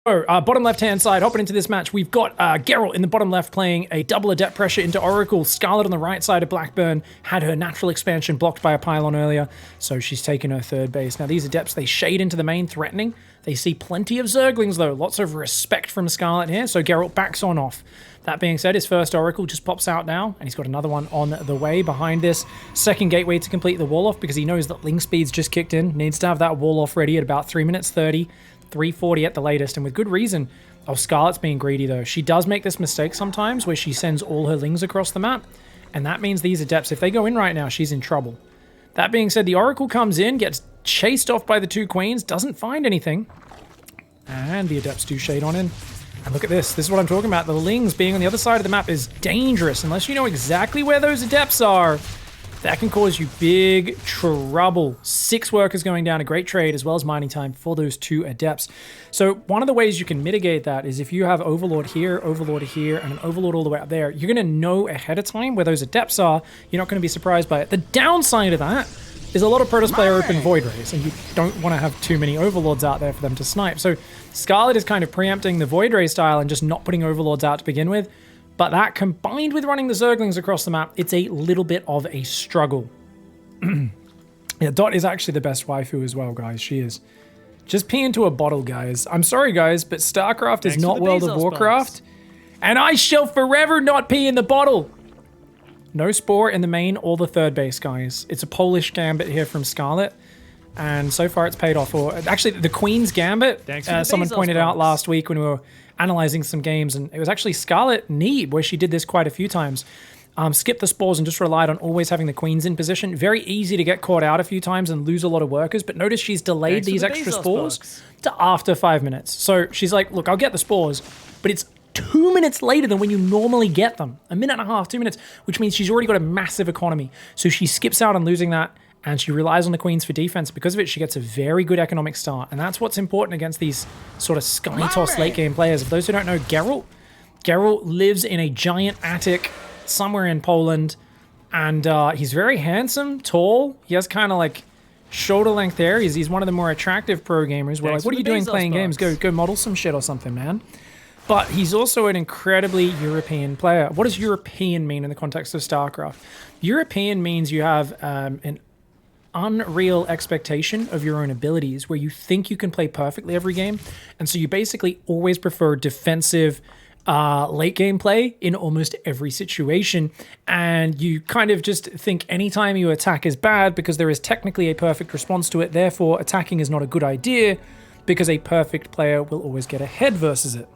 Bottom left-hand side, hopping into this match, we've got Gerald in the bottom left playing a double adept pressure into Oracle. Scarlett on the right side of Blackburn had her natural expansion blocked by a pylon earlier, so she's taken her third base. Now these adepts, they shade into the main, threatening. They see plenty of Zerglings though, lots of respect from Scarlett here, so Gerald backs on off. That being said, his first Oracle just pops out now, and he's got another one on the way behind this second gateway to complete the wall off, because he knows that Ling Speed's just kicked in, needs to have that wall off ready at about 3 minutes 30. 340 at the latest, and with good reason. Oh, Scarlett's being greedy though. She does make this mistake sometimes where she sends all her Lings across the map, and that means these adepts, if they go in right now, she's in trouble. That being said, the Oracle comes in, gets chased off by the two queens, doesn't find anything, and the adepts do shade on in. And look at this. This is what I'm talking about. The Lings being on the other side of the map is dangerous unless you know exactly where those adepts are. That can cause you big trouble. 6 workers going down, a great trade, as well as mining time for those 2 adepts. So one of the ways you can mitigate that is if you have Overlord here, and an Overlord all the way up there, you're going to know ahead of time where those adepts are. You're not going to be surprised by it. The downside of that is a lot of PROTOSS player open Void Rays, and you don't want to have too many Overlords out there for them to snipe. So Scarlett is kind of preempting the Void Ray style and just not putting Overlords out to begin with. But that, combined with running the Zerglings across the map, it's a little bit of a struggle. Yeah, Dot is actually the best waifu as well, guys. She is. Just pee into a bottle, guys. I'm sorry, guys, but StarCraft is not World of Warcraft. And I shall forever not pee in the bottle. No Spore in the main or the third base, guys. It's a Polish Gambit here from Scarlett. And so far it's paid off. Or actually, the Queen's Gambit, someone pointed out last week when we were analyzing some games, and it was actually Scarlett Neeb where she did this quite a few times. Skipped the spores and just relied on always having the queens in position. Very easy to get caught out a few times and lose a lot of workers, but notice she's delayed these extra spores to after 5 minutes. So she's like, look, I'll get the spores, but it's 2 minutes later than when you normally get them. 1.5 minutes, 2 minutes, which means she's already got a massive economy. So she skips out on losing that, and she relies on the queens for defense. Because of it, she gets a very good economic start. And that's what's important against these sort of sky toss late game players. For those who don't know, Gerald lives in a giant attic somewhere in Poland. And he's very handsome, tall. He has kind of like shoulder length hair. He's one of the more attractive pro gamers. We're like, what are you doing playing games? Go model some shit or something, man. But he's also an incredibly European player. What does European mean in the context of StarCraft? European means you have an unreal expectation of your own abilities where you think you can play perfectly every game, and so you basically always prefer defensive late game play in almost every situation, and you kind of just think anytime you attack is bad because there is technically a perfect response to it, therefore attacking is not a good idea because a perfect player will always get ahead versus it.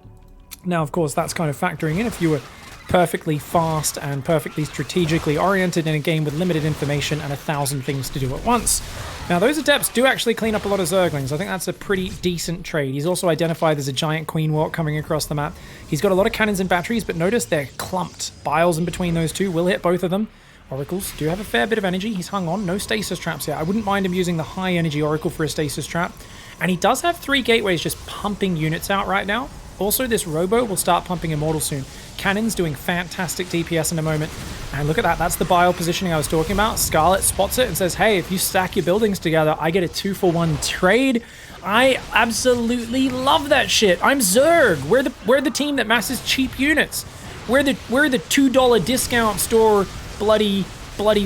Now of course that's kind of factoring in if you were perfectly fast and perfectly strategically oriented in a game with limited information and 1,000 things to do at once. Now those adepts do actually clean up a lot of Zerglings. I think that's a pretty decent trade. He's also identified there's a giant Queen Walk coming across the map. He's got a lot of cannons and batteries, but notice they're clumped. Biles in between those two will hit both of them. Oracles do have a fair bit of energy. He's hung on. No stasis traps here. I wouldn't mind him using the high energy Oracle for a stasis trap. And he does have 3 gateways just pumping units out right now. Also, this Robo will start pumping Immortal soon. Cannon's doing fantastic DPS in a moment. And look at that. That's the Bile positioning I was talking about. Scarlett spots it and says, hey, if you stack your buildings together, I get a 2-for-1 trade. I absolutely love that shit. I'm Zerg. We're the team that masses cheap units. We're the $2 discount store bloody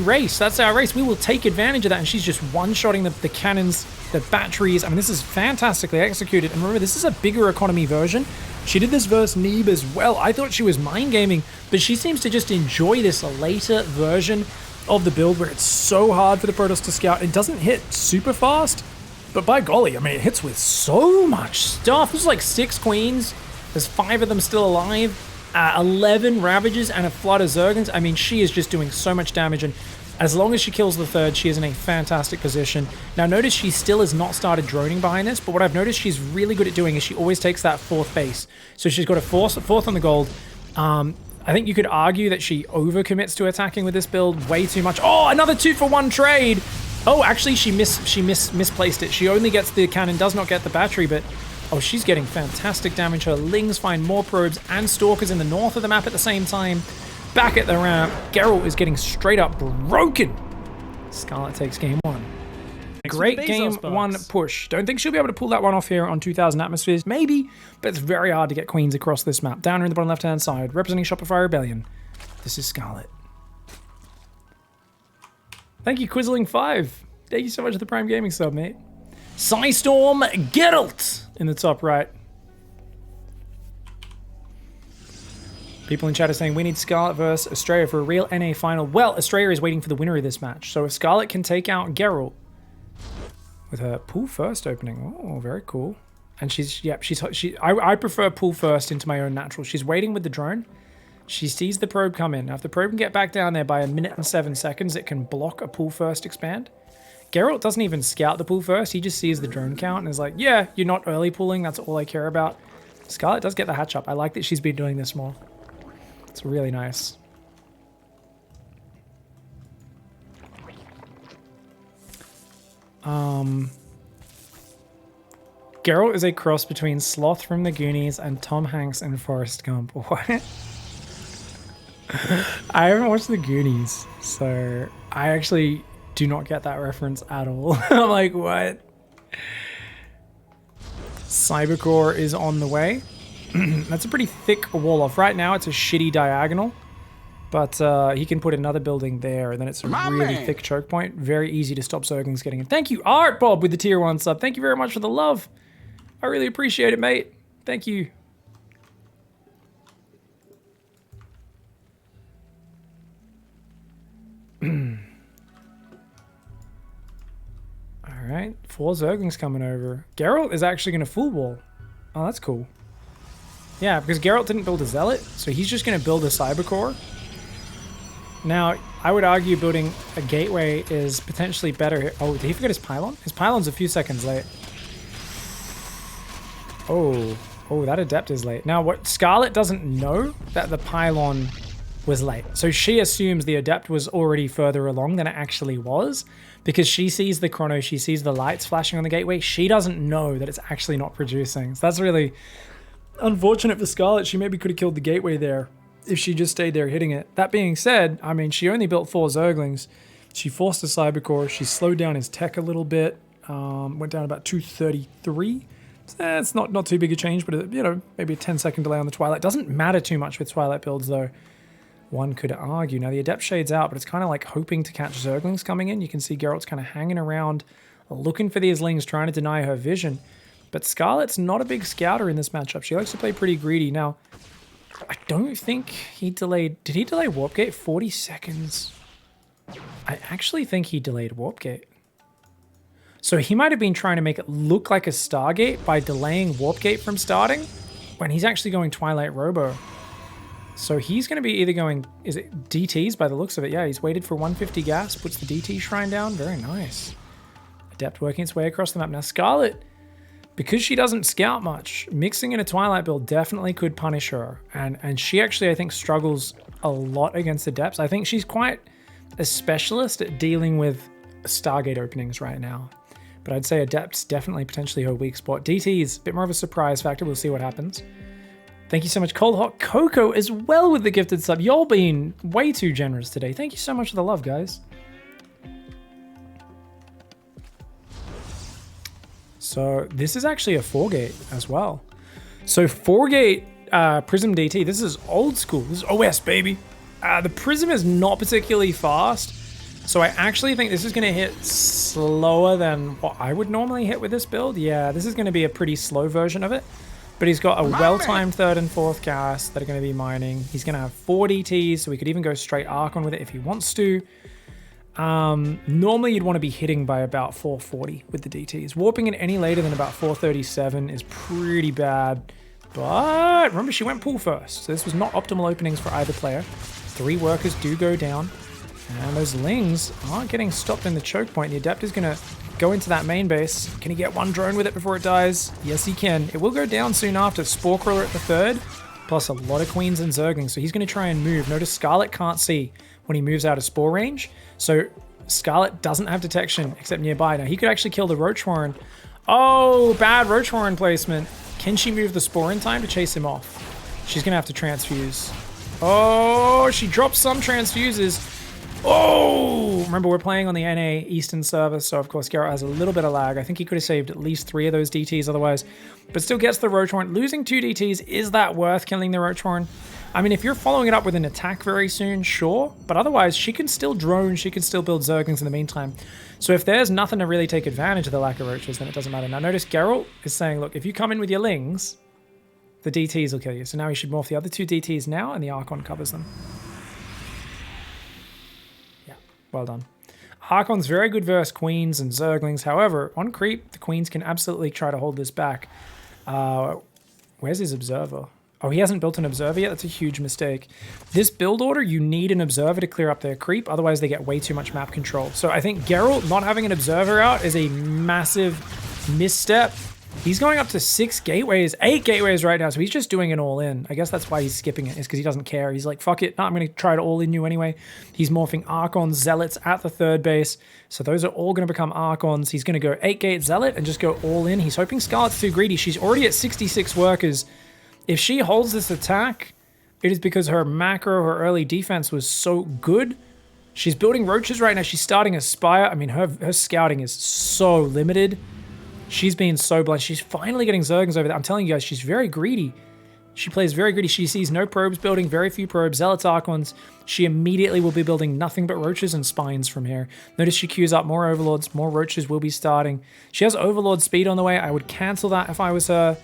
race. That's our race. We will take advantage of that. And she's just one-shotting the cannons, the batteries. I mean, this is fantastically executed. And remember, this is a bigger economy version. She did this versus Neeb as well. I thought she was mind gaming, but she seems to just enjoy this later version of the build where it's so hard for the PROTOSS to scout. It doesn't hit super fast, but by golly, I mean, it hits with so much stuff. There's like 6 queens. There's 5 of them still alive. 11 Ravages and a flood of Zerglings. I mean, she is just doing so much damage, and as long as she kills the third, she is in a fantastic position. Now, notice she still has not started droning behind this, but what I've noticed she's really good at doing is she always takes that 4th base. So she's got a 4th on the gold. I think you could argue that she overcommits to attacking with this build way too much. Oh, another 2-for-1 trade! Oh, actually, she misplaced it. She only gets the cannon, does not get the battery, but oh, she's getting fantastic damage. Her Lings find more probes and Stalkers in the north of the map at the same time. Back at the ramp, Gerald is getting straight up broken. Scarlett takes game 1. Great game one push. Don't think she'll be able to pull that one off here on 2,000 atmospheres. Maybe, but it's very hard to get queens across this map. Down here in the bottom left-hand side, representing Shopify Rebellion. This is Scarlett. Thank you, Quizzling5. Thank you so much for the Prime Gaming sub, mate. Psystorm Gerald in the top right. People in chat are saying we need Scarlett versus Australia for a real NA final. Well, Australia is waiting for the winner of this match. So if Scarlett can take out Gerald with her pool first opening. Oh, very cool. And I prefer pool first into my own natural. She's waiting with the drone. She sees the probe come in. Now, if the probe can get back down there by 1 minute and 7 seconds, it can block a pool first expand. Geralt doesn't even scout the pool first. He just sees the drone count and is like, yeah, you're not early pooling. That's all I care about. Scarlett does get the hatch up. I like that she's been doing this more. It's really nice. Geralt is a cross between Sloth from the Goonies and Tom Hanks in Forrest Gump. What? I haven't watched the Goonies, so I actually do not get that reference at all. I'm like, what? Cybercore is on the way. That's a pretty thick wall off. Right now, it's a shitty diagonal, but he can put another building there, and then it's a really thick choke point. Very easy to stop Zerglings getting in. Thank you, Art Bob, with the tier 1 sub. Thank you very much for the love. I really appreciate it, mate. Thank you. Alright, 4 Zerglings coming over. Geralt is actually going to full wall. Oh, that's cool. Yeah, because Geralt didn't build a Zealot, so he's just going to build a Cybercore. Now, I would argue building a gateway is potentially better. Oh, did he forget his pylon? His pylon's a few seconds late. Oh, that adept is late. Now, what Scarlett doesn't know that the pylon was late. So she assumes the adept was already further along than it actually was, because she sees the chrono, she sees the lights flashing on the gateway. She doesn't know that it's actually not producing. So that's really unfortunate for Scarlett. She maybe could have killed the gateway there if she just stayed there hitting it. That being said, I mean, she only built 4 Zerglings. She forced a Cybercore. She slowed down his tech a little bit. Went down about 233. It's not too big a change, but you know, maybe a 10-second delay on the Twilight. Doesn't matter too much with Twilight builds, though. One could argue. Now, the Adept shades out, but it's kind of like hoping to catch Zerglings coming in. You can see Geralt's kind of hanging around, looking for these Lings, trying to deny her vision. But Scarlett's not a big scouter in this matchup. She likes to play pretty greedy. Now, I don't think he delayed... Did he delay Warp Gate 40 seconds? I actually think he delayed Warp Gate. So he might have been trying to make it look like a Stargate by delaying Warp Gate from starting when he's actually going Twilight Robo. So he's going to be either going... Is it DTs by the looks of it? Yeah, he's waited for 150 gas, puts the DT shrine down. Very nice. Adept working its way across the map. Now, Scarlett, because she doesn't scout much, mixing in a Twilight build definitely could punish her. And she actually, I think, struggles a lot against Adepts. I think she's quite a specialist at dealing with Stargate openings right now. But I'd say Adept's definitely potentially her weak spot. DT is a bit more of a surprise factor. We'll see what happens. Thank you so much, Cold Hot Coco, as well with the gifted sub. Y'all being way too generous today. Thank you so much for the love, guys. So this is actually a 4-gate as well. So 4-gate Prism DT. This is old school. This is OS, baby. The Prism is not particularly fast. So I actually think this is going to hit slower than what I would normally hit with this build. Yeah, this is going to be a pretty slow version of it. But he's got a well-timed 3rd and 4th cast that are going to be mining. He's going to have 4 DTs, so he could even go straight Archon with it if he wants to. Normally, you'd want to be hitting by about 440 with the DTs. Warping it any later than about 437 is pretty bad. But remember, she went pool first, so this was not optimal openings for either player. 3 workers do go down. And those Lings aren't getting stopped in the choke point. The Adept is going to go into that main base. Can he get 1 drone with it before it dies? Yes, he can. It will go down soon after. Spore Crawler at the 3rd, plus a lot of Queens and Zerglings. So he's going to try and move. Notice Scarlett can't see when he moves out of Spore range. So Scarlett doesn't have detection except nearby. Now, he could actually kill the Roach Warren. Oh, bad Roach Warren placement. Can she move the Spore in time to chase him off? She's going to have to transfuse. Oh, she drops some transfuses. Oh, remember, we're playing on the NA Eastern server, so of course Gerald has a little bit of lag. I think he could have saved at least 3 of those DTs otherwise, but still gets the Roach Horn. Losing 2 DTs, is that worth killing the Roach Horn? I mean, if you're following it up with an attack very soon, sure, but otherwise she can still drone, she can still build Zerglings in the meantime. So if there's nothing to really take advantage of the lack of Roaches, then it doesn't matter. Now notice Gerald is saying, look, if you come in with your Lings, the DTs will kill you. So now he should morph the other 2 DTs now, and the Archon covers them. Yeah, well done. Archon's very good versus Queens and Zerglings. However, on creep, the Queens can absolutely try to hold this back. Where's his Observer? Oh, he hasn't built an Observer yet. That's a huge mistake. This build order, you need an Observer to clear up their creep. Otherwise, they get way too much map control. So I think Gerald not having an Observer out is a massive misstep. He's going up to 6 gateways, 8 gateways right now. So he's just doing it all in. I guess that's why he's skipping it, is because he doesn't care. He's like, fuck it. No, I'm going to try to all in you anyway. He's morphing Archons, Zealots at the 3rd base. So those are all going to become Archons. He's going to go 8 gate Zealot and just go all in. He's hoping Scarlett's too greedy. She's already at 66 workers. If she holds this attack, it is because her macro, her early defense was so good. She's building Roaches right now. She's starting a Spire. I mean, her scouting is so limited. She's been so blind. She's finally getting Zerglings over there. I'm telling you guys, she's very greedy. She plays very greedy. She sees no probes building, very few probes, Zealots, Archons. She immediately will be building nothing but Roaches and Spines from here. Notice she queues up more Overlords. More Roaches will be starting. She has Overlord speed on the way. I would cancel that if I was her.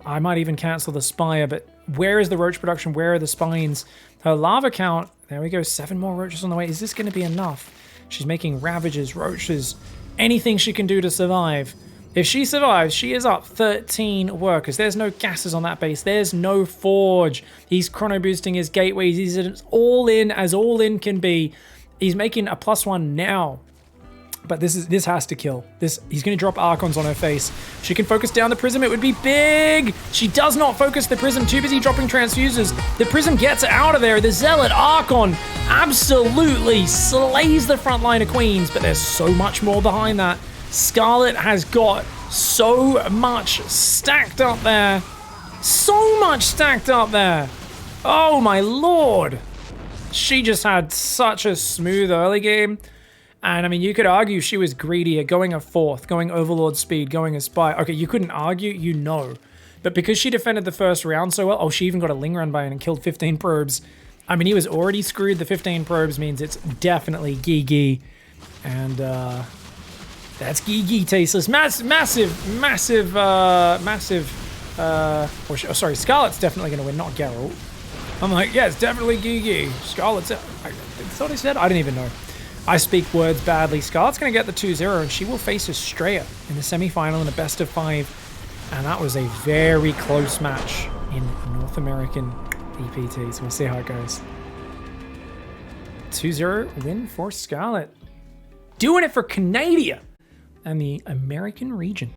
I might even cancel the Spire, but where is the Roach production? Where are the Spines? Her Lava count, there we go, 7 more Roaches on the way. Is this going to be enough? She's making Ravages, Roaches, anything she can do to survive. If she survives, she is up 13 workers. There's no gases on that base. There's no Forge. He's chrono boosting his gateways. He's as all in can be. He's making a +1 now. But this has to kill. He's going to drop Archons on her face. She can focus down the Prism. It would be big. She does not focus the Prism. Too busy dropping Transfusers. The Prism gets out of there. The Zealot Archon absolutely slays the front line of Queens. But there's so much more behind that. Scarlett has got so much stacked up there. So much stacked up there. Oh my lord. She just had such a smooth early game. And I mean, you could argue she was greedy at going a 4th, going Overlord speed, going a Spy. Okay, you couldn't argue, you know. But because she defended the first round so well, oh, she even got a Ling run by and killed 15 probes. I mean, he was already screwed. The 15 probes means it's definitely Gigi. And that's Gigi tasteless. Sorry, Scarlett's definitely going to win, not Gerald. I'm like, yeah, it's definitely Gigi. Scarlett's, that's what he said? I didn't even know. I speak words badly. Scarlett's going to get the 2-0, and she will face Estrella in the semi-final in a best-of-5. And that was a very close match in North American EPT, so we'll see how it goes. 2-0 win for Scarlett. Doing it for Canada and the American region.